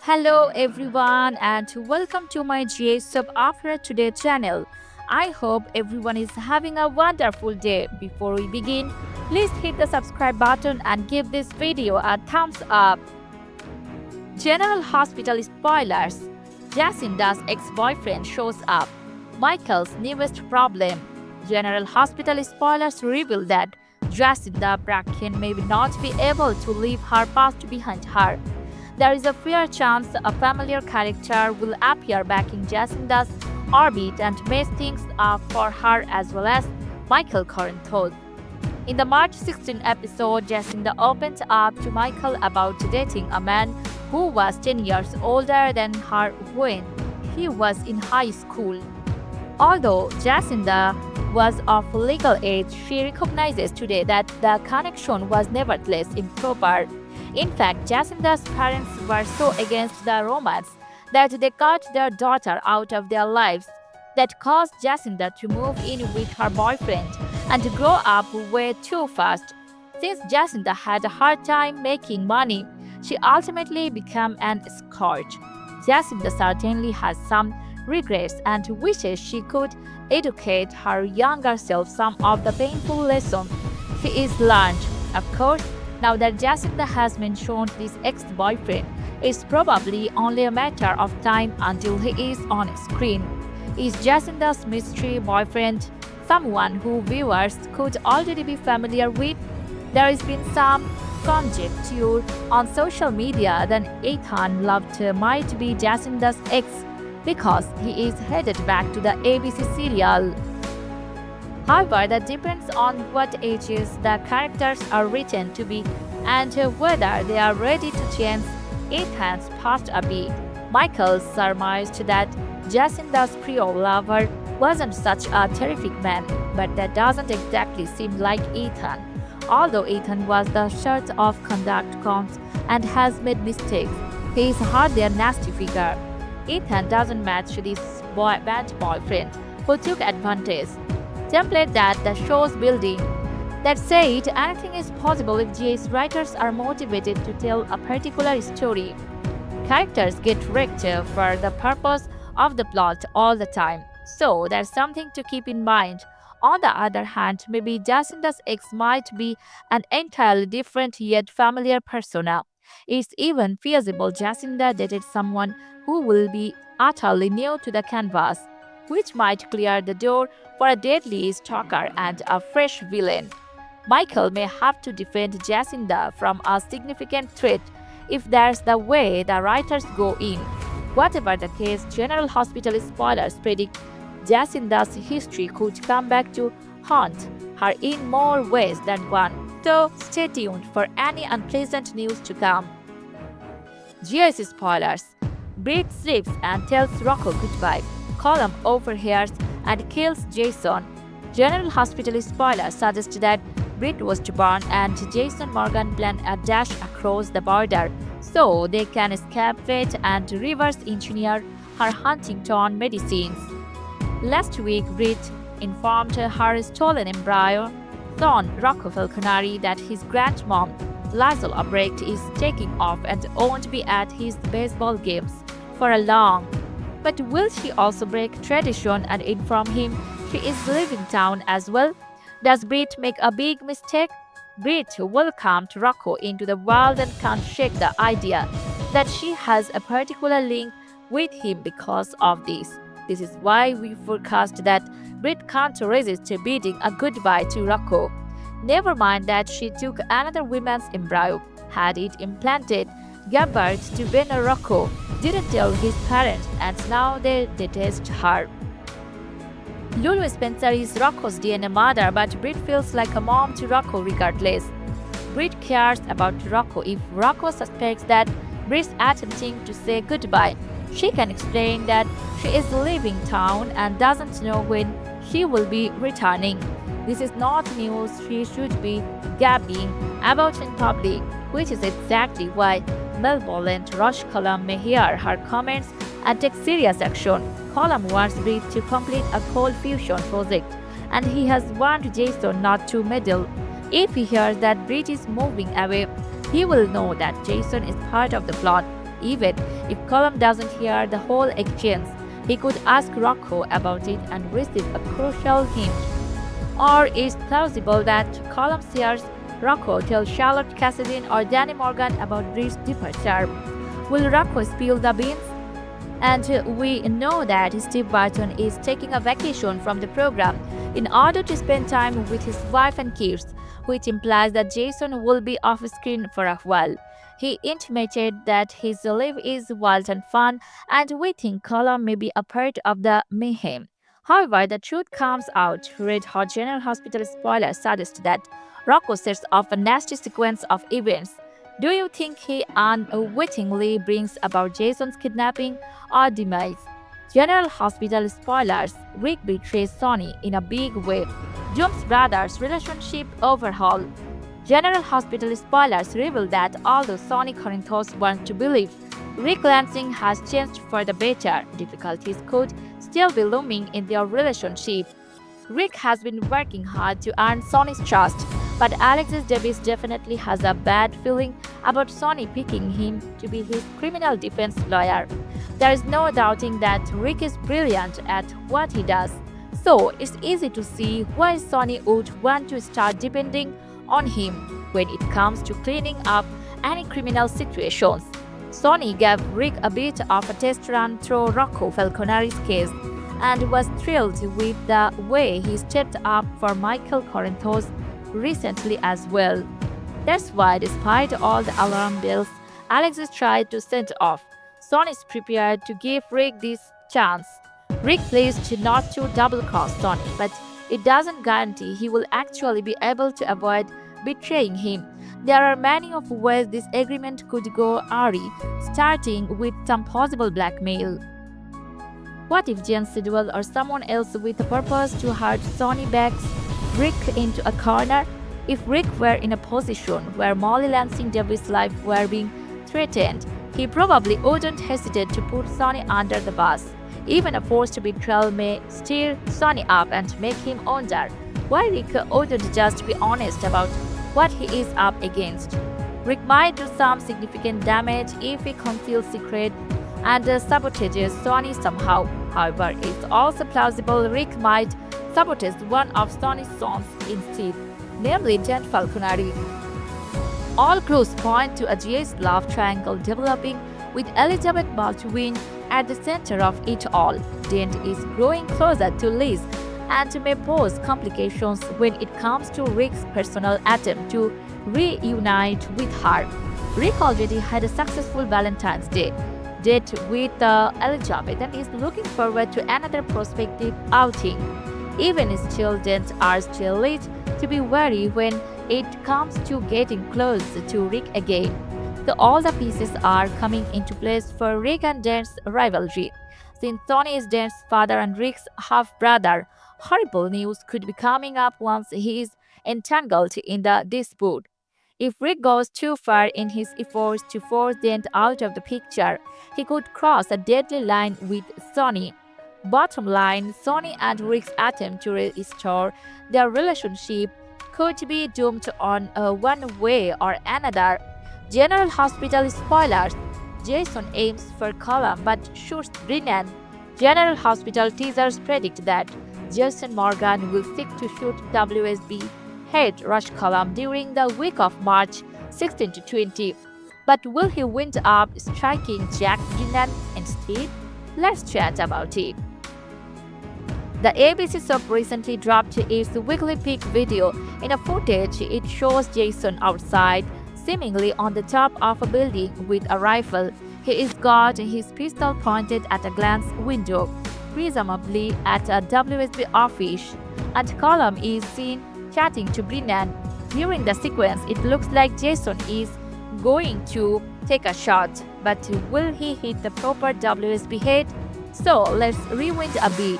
Hello everyone and welcome to my GA Sub After Today channel. I hope everyone is having a wonderful day. Before we begin, please hit the subscribe button and give this video a thumbs up. General Hospital spoilers. Jacinda's ex-boyfriend shows up. Michael's newest problem. General Hospital spoilers reveal that Jacinda Bracken may not be able to leave her past behind her. There is a fair chance a familiar character will appear back in Jacinda's orbit and mess things up for her as well as Michael Corinthos. In the March 16 episode, Jacinda opened up to Michael about dating a man who was 10 years older than her when he was in high school. Although Jacinda was of legal age, she recognizes today that the connection was nevertheless improper. In fact, Jacinda's parents were so against the romance that they cut their daughter out of their lives. That caused Jacinda to move in with her boyfriend and to grow up way too fast. Since Jacinda had a hard time making money, she ultimately became an escort. Jacinda certainly has some regrets and wishes she could educate her younger self some of the painful lessons she is learned. Of course, now that Jacinda has mentioned this ex-boyfriend, it's probably only a matter of time until he is on screen. Is Jacinda's mystery boyfriend someone who viewers could already be familiar with? There has been some conjecture on social media that Ethan Lovett might be Jacinda's ex because he is headed back to the ABC serial. However, that depends on what ages the characters are written to be and whether they are ready to change Ethan's past a bit. Michael surmised that Jacinda's prior lover wasn't such a terrific man, but that doesn't exactly seem like Ethan. Although Ethan was the shirt of conduct counts and has made mistakes, he is hardly a nasty figure. Ethan doesn't match this bad boyfriend who took advantage. Template that the show's building. That said, anything is possible if GA's writers are motivated to tell a particular story. Characters get wrecked for the purpose of the plot all the time, so there's something to keep in mind. On the other hand, maybe Jacinda's ex might be an entirely different yet familiar persona. It's even feasible Jacinda dated someone who will be utterly new to the canvas, which might clear the door for a deadly stalker and a fresh villain. Michael may have to defend Jacinda from a significant threat if that's the way the writers go in. Whatever the case, General Hospital spoilers predict Jacinda's history could come back to haunt her in more ways than one. So stay tuned for any unpleasant news to come. GS spoilers. Britt sleeps and tells Rocco goodbye. Column overhears and kills Jason. General Hospital spoilers suggest that Britt was to burn and Jason Morgan plan a dash across the border so they can escape fate and reverse engineer her Huntington medicines. Last week, Britt informed her stolen embryo son Rocco Falconari that his grandmom, Lizel Albrecht, is taking off and won't be at his baseball games for a long. But will she also break tradition and inform him she is leaving town as well? Does Britt make a big mistake? Britt welcomed Rocco into the world and can't shake the idea that she has a particular link with him because of this. This is why we forecast that Britt can't resist bidding a goodbye to Rocco. Never mind that she took another woman's embryo, had it implanted, gave birth to Ben Rocco, didn't tell his parents, and now they detest her. Lulu Spencer is Rocco's DNA mother, but Britt feels like a mom to Rocco regardless. Britt cares about Rocco if Rocco suspects that Britt's attempting to say goodbye. She can explain that she is leaving town and doesn't know when she will be returning. This is not news she should be gabbing about in public, which is exactly why malevolent Rush Column may hear her comments and take serious action. Column wants Britt to complete a cold fusion project, and he has warned Jason not to meddle. If he hears that Britt is moving away, he will know that Jason is part of the plot. even if Colum doesn't hear the whole exchange, he could ask Rocco about it and receive a crucial hint. Or it's plausible that Colum hears Rocco tell Charlotte Cassidy or Danny Morgan about Rick's departure. Will Rocco spill the beans? And we know that Steve Barton is taking a vacation from the program in order to spend time with his wife and kids, which implies that Jason will be off screen for a while. He intimated that his leave is wild and fun, and we think Colum may be a part of the mayhem. However, the truth comes out. Red Hot General Hospital spoilers suggest that Rocco sets off a nasty sequence of events. Do you think he unwittingly brings about Jason's kidnapping or demise? General Hospital spoilers: Rick betrays Sonny in a big way. Doom's brothers' relationship overhaul. General Hospital spoilers reveal that although Sonny Corinthos wants to believe Rick Lansing has changed for the better, difficulties could still be looming in their relationship. Rick has been working hard to earn Sonny's trust, but Alexis Davis definitely has a bad feeling about Sonny picking him to be his criminal defense lawyer. There is no doubting that Rick is brilliant at what he does, so it's easy to see why Sonny would want to start depending on him when it comes to cleaning up any criminal situations. Sonny gave Rick a bit of a test run through Rocco Falconeri's case and was thrilled with the way he stepped up for Michael Corinthos recently as well. That's why, despite all the alarm bells Alexis tried to set off, Sonny is prepared to give Rick this chance. Rick pleads not to double-cross Sonny, but it doesn't guarantee he will actually be able to avoid betraying him. There are many of ways this agreement could go awry, starting with some possible blackmail. What if Jen Sidwell or someone else with a purpose to hurt Sonny backs Rick into a corner? If Rick were in a position where Molly Lansing Davis' life were being threatened, he probably wouldn't hesitate to put Sonny under the bus. Even a forced betrayal may stir Sonny up and make him wonder why Rick wouldn't just be honest about what he is up against. Rick might do some significant damage if he conceals secrets and sabotages Sonny somehow. However, it's also plausible Rick might sabotage one of Sonny's sons instead, namely Jen Falconeri. All clues point to a GA's love triangle developing, with Elizabeth Baldwin at the center of it all. Dent is growing closer to Liz and may pose complications when it comes to Rick's personal attempt to reunite with her. Rick already had a successful Valentine's Day date with Elizabeth and is looking forward to another prospective outing. Even still, Dent urged Liz to be wary when it comes to getting close to Rick again. So all the pieces are coming into place for Rick and Dent's rivalry. Since Sonny is Dent's father and Rick's half-brother, horrible news could be coming up once he is entangled in the dispute. If Rick goes too far in his efforts to force Dent out of the picture, he could cross a deadly line with Sonny. Bottom line, Sonny and Rick's attempt to restore their relationship could be doomed on one way or another. General Hospital spoilers: Jason aims for Colum but shoots Brennan. General Hospital teasers predict that Jason Morgan will seek to shoot WSB head Rush Colum during the week of March 16 to 20. But will he wind up striking Jack Brennan instead? Let's chat about it. The ABC soap recently dropped its weekly peek video. In a footage, it shows Jason outside, seemingly on the top of a building with a rifle. He has got his pistol pointed at a glass window, presumably at a WSB office, and Colum is seen chatting to Brennan. During the sequence, it looks like Jason is going to take a shot, but will he hit the proper WSB head? So let's rewind a bit.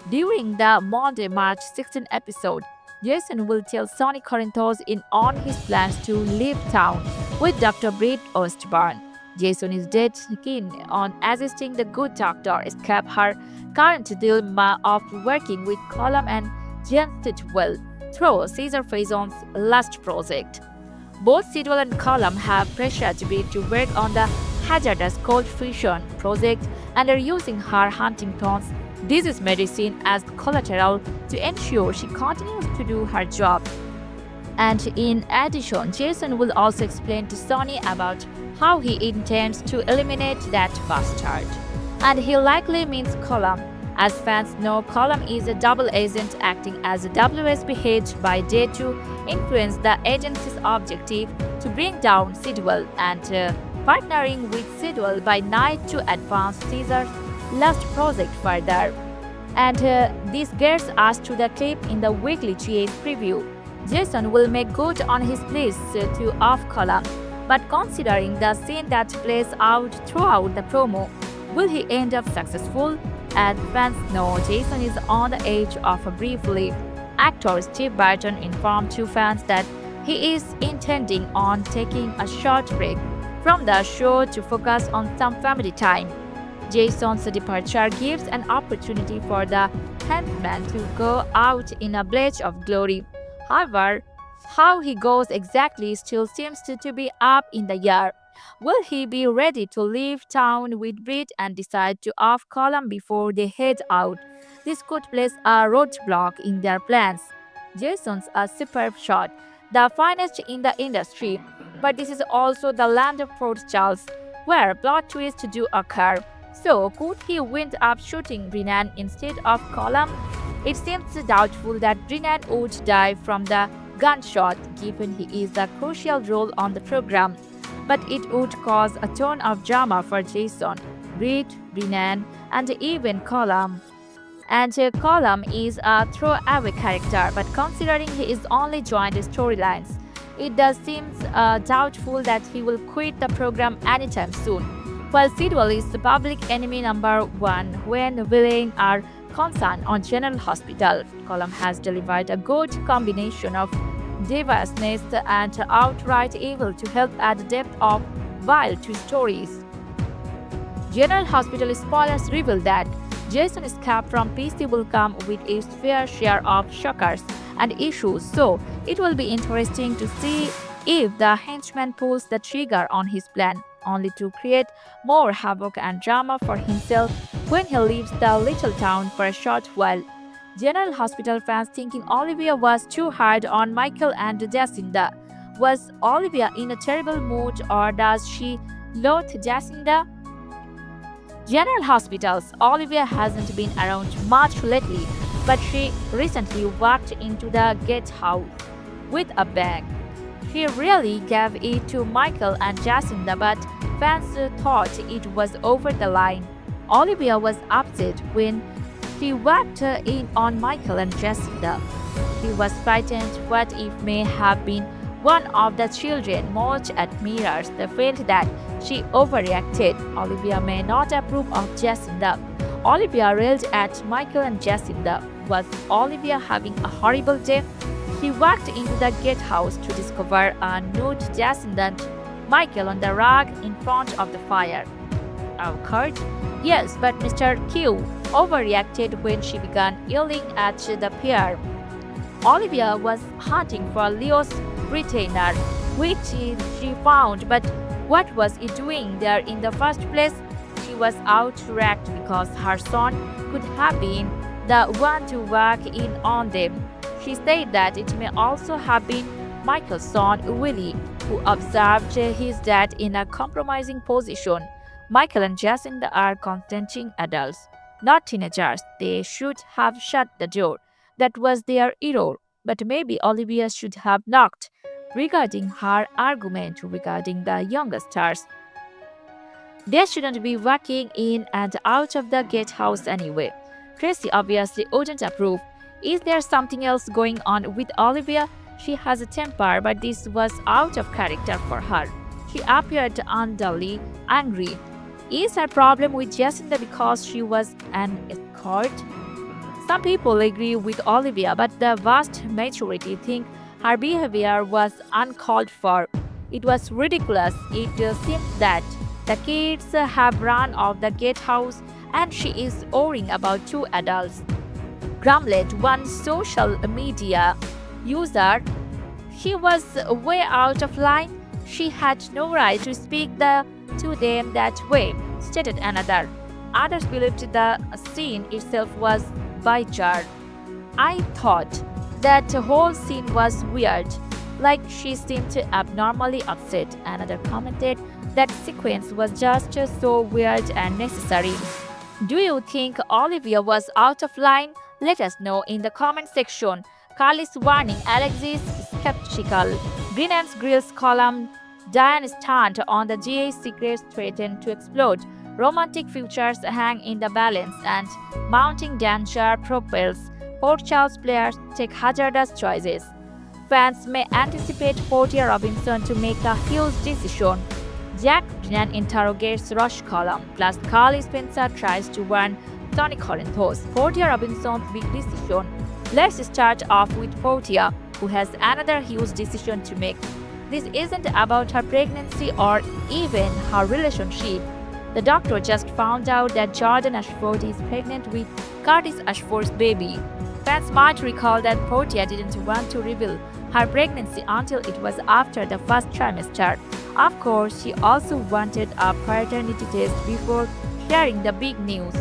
During the Monday, March 16 episode, Jason will tell Sonny Corinthos in on his plans to leave town with Dr. Britt Ostburn. Jason is dead keen on assisting the good doctor escape her current dilemma of working with Colum and Jen Sidwell through Caesar Faison's last project. Both Sidwell and Colum have pressured Britt to work on the hazardous cold fusion project and are using her Huntington's disease medicine as collateral to ensure she continues to do her job. And in addition, Jason will also explain to Sonny about how he intends to eliminate that bastard. And he likely means Colum. As fans know, Colum is a double agent acting as a WSB by day to influence the agency's objective to bring down Sidwell and partnering with Sidwell by night to advance Caesar's last project further. And this gets us to the clip in the weekly GA's preview. Jason will make good on his pledge to off Colum, but considering the scene that plays out throughout the promo, will he end up successful? As fans know, Jason is on the edge of a brief leap. Actor Steve Burton informed two fans that he is intending on taking a short break from the show to focus on some family time. Jason's departure gives an opportunity for the Henchman to go out in a blaze of glory. However, how he goes exactly still seems to be up in the air. Will he be ready to leave town with Britt and decide to off Colum before they head out? This could place a roadblock in their plans. Jason's a superb shot, the finest in the industry, but this is also the land of Port Charles, where plot twists do occur. So, could he wind up shooting Brennan instead of Colum? It seems doubtful that Brennan would die from the gunshot, given he is a crucial role on the program. But it would cause a ton of drama for Jason, Britt, Brennan, and even Colum. And Colum is a throwaway character, but considering he is only joined storylines, it does seem doubtful that he will quit the program anytime soon. While Sidwell is the public enemy number one when villains are concerned on General Hospital, Colum has delivered a good combination of deviousness and outright evil to help add depth of vile to stories. General Hospital spoilers reveal that Jason's escape from PC will come with its fair share of shockers and issues, so it will be interesting to see if the henchman pulls the trigger on his plan, only to create more havoc and drama for himself when he leaves the little town for a short while. General Hospital fans thinking Olivia was too hard on Michael and Jacinda. Was Olivia in a terrible mood, or does she loathe Jacinda? General Hospital's Olivia hasn't been around much lately, but she recently walked into the gatehouse with a bag. She really gave it to Michael and Jacinda, but fans thought it was over the line. Olivia was upset when she walked in on Michael and Jacinda. She was frightened what if may have been one of the children most admirers felt that she overreacted. Olivia may not approve of Jacinda. Olivia railed at Michael and Jacinda. Was Olivia having a horrible day? She walked into the gatehouse to discover a nude Jacinda and Michael on the rug in front of the fire. Kurt? Yes, but Mr. Q overreacted when she began yelling at the pair. Olivia was hunting for Leo's retainer, which she found, but what was he doing there in the first place? She was outranked because her son could have been the one to walk in on them. She said that it may also have been Michael's son, Willie, who observed his dad in a compromising position. Michael and Jacinda are consenting adults, not teenagers. They should have shut the door. That was their error. But maybe Olivia should have knocked regarding her argument regarding the younger stars. They shouldn't be walking in and out of the gatehouse anyway. Tracy obviously wouldn't approve. Is there something else going on with Olivia? She has a temper, but this was out of character for her. She appeared unduly angry. Is her problem with Jacinda because she was an escort? Some people agree with Olivia, but the vast majority think her behavior was uncalled for. It was ridiculous. It seems that the kids have run off the gatehouse and she is worrying about two adults. Grumlet, one social media user, she was way out of line. She had no right to speak the to them that way, stated another. Others believed the scene itself was bizarre. I thought that the whole scene was weird, like she seemed abnormally upset. Another commented that sequence was just so weird and necessary. Do you think Olivia was out of line? Let us know in the comment section. Carly's warning, Alexis skeptical. Green and Grill's column, Diane stand on the GA secrets threaten to explode. Romantic futures hang in the balance and mounting danger propels Port Charles players take hazardous choices. Fans may anticipate Portia Robinson to make a huge decision. Jack Brennan interrogates Rush column, plus Carly Spencer tries to warn Tony Corinthos. Portia Robinson's big decision. Let's start off with Portia, who has another huge decision to make. This isn't about her pregnancy or even her relationship. The doctor just found out that Jordan Ashford is pregnant with Curtis Ashford's baby. Fans might recall that Portia didn't want to reveal her pregnancy until it was after the first trimester. Of course, she also wanted a paternity test before sharing the big news.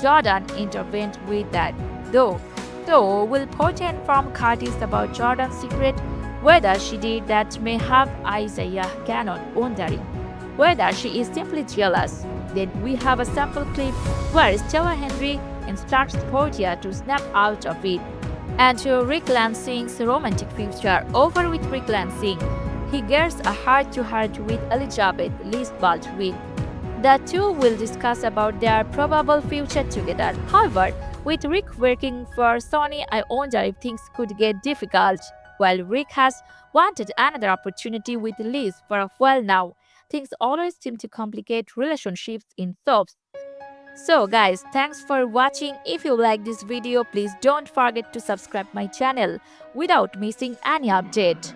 Jordan intervened with that, though. So, will Portia inform Curtis about Jordan's secret? Whether she did that may have Isaiah Cannon wondering whether she is simply jealous. Then we have a sample clip where Stella Henry instructs Portia to snap out of it. And to Rick Lansing's romantic future, over with Rick Lansing. He gets a heart-to-heart with Elizabeth Liz Baldwin. The two will discuss about their probable future together. However, with Rick working for Sony, I wonder if things could get difficult. While Rick has wanted another opportunity with Liz for a while now, things always seem to complicate relationships in soaps. So guys, thanks for watching. If you like this video, please don't forget to subscribe my channel without missing any update.